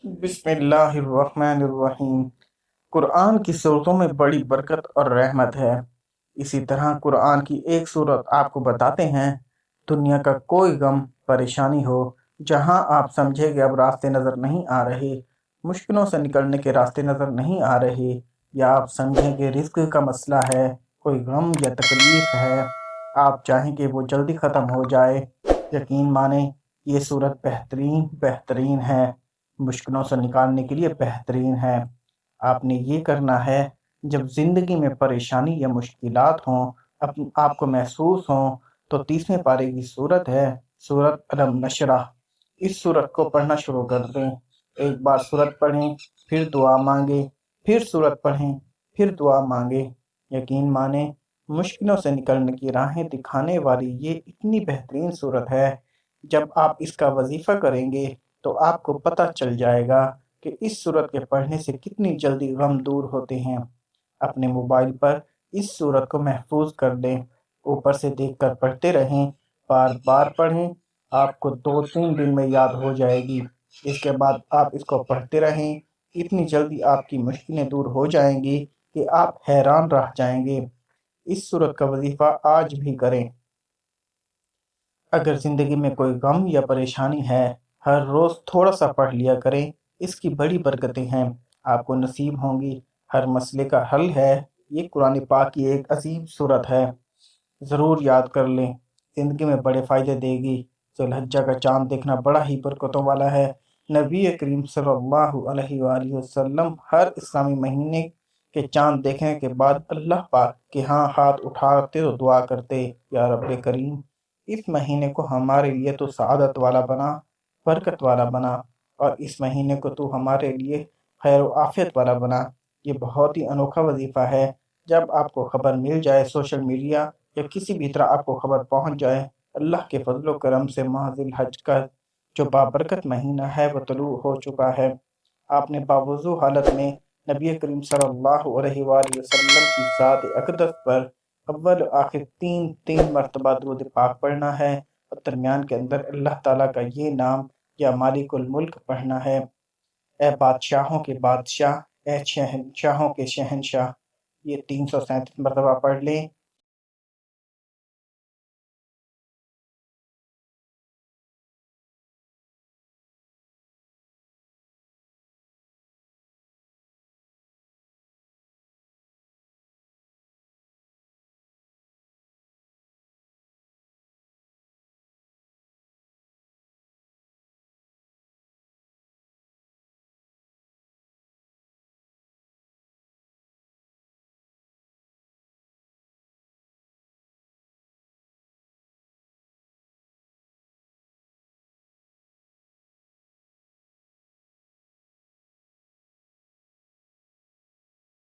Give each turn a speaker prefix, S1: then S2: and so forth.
S1: बिस्मिल्लाहिर्रहमानिर्रहीम। कुरान की सूरतों में बड़ी बरकत और रहमत है। इसी तरह कुरान की एक सूरत आपको बताते हैं, दुनिया का कोई गम परेशानी हो, जहां आप समझे कि अब रास्ते नज़र नहीं आ रहे, मुश्किलों से निकलने के रास्ते नज़र नहीं आ रहे, या आप समझें कि रिस्क का मसला है, कोई गम या तकलीफ़ है, आप चाहें कि वो जल्दी ख़त्म हो जाए, यकीन माने ये सूरत बेहतरीन बेहतरीन है, मुश्किलों से निकालने के लिए बेहतरीन है। आपने ये करना है, जब ज़िंदगी में परेशानी या मुश्किलात हों, आपको महसूस हों, तो 30वें पारे की सूरत है, सूरत अलम नशरह। इस सूरत को पढ़ना शुरू कर दें। एक बार सूरत पढ़ें, फिर दुआ मांगे, फिर सूरत पढ़ें, फिर दुआ मांगे। यकीन माने, मुश्किलों से निकलने की राहें दिखाने वाली ये इतनी बेहतरीन सूरत है। जब आप इसका वजीफ़ा करेंगे तो आपको पता चल जाएगा कि इस सूरत के पढ़ने से कितनी जल्दी गम दूर होते हैं। अपने मोबाइल पर इस सूरत को महफूज कर लें, ऊपर से देखकर पढ़ते रहें, बार बार पढ़ें, आपको 2-3 दिन में याद हो जाएगी। इसके बाद आप इसको पढ़ते रहें, इतनी जल्दी आपकी मुश्किलें दूर हो जाएंगी कि आप हैरान रह जाएंगे। इस सूरत का वजीफ़ा आज भी करें। अगर ज़िंदगी में कोई गम या परेशानी है, हर रोज़ थोड़ा सा पढ़ लिया करें, इसकी बड़ी बरकतें हैं, आपको नसीब होंगी। हर मसले का हल है। ये कुरान पाक की एक अजीब सूरत है, ज़रूर याद कर लें, ज़िंदगी में बड़े फ़ायदे देगी। ज़ुल्हज्जा का चाँद देखना बड़ा ही बरकतों वाला है। नबी करीम सल्लल्लाहु अलैहि वसल्लम हर इस्लामी महीने के चाँद देखने के बाद अल्लाह पाक के यहाँ हाथ उठाते तो दुआ करते, या रब्बे करीम, इस महीने को हमारे लिए तो सआदत वाला बना, बरकत वाला बना, और इस महीने को तू हमारे लिए खैर व आफियत वाला बना। ये बहुत ही अनोखा वजीफ़ा है। जब आपको खबर मिल जाए, सोशल मीडिया या किसी भी तरह आपको खबर पहुंच जाए, अल्लाह के फजलो करम से माह जिल हज का जो बाबरकत महीना है वह तलू हो चुका है। आपने बावजू हालत में नबी करीम सल्लल्लाहु अलैहि वसल्लम की ज़ात अक़दस पर अव्वल आखिर तीन तीन मरतबा दुरूद पाक पढ़ना है, और दरमियान के अंदर अल्लाह ताला का ये नाम या मालिकुल मुल्क पढ़ना है। ए बादशाहों के बादशाह, ए शहंशाहों के शहंशाह। ये 337 मरतबा पढ़ लें।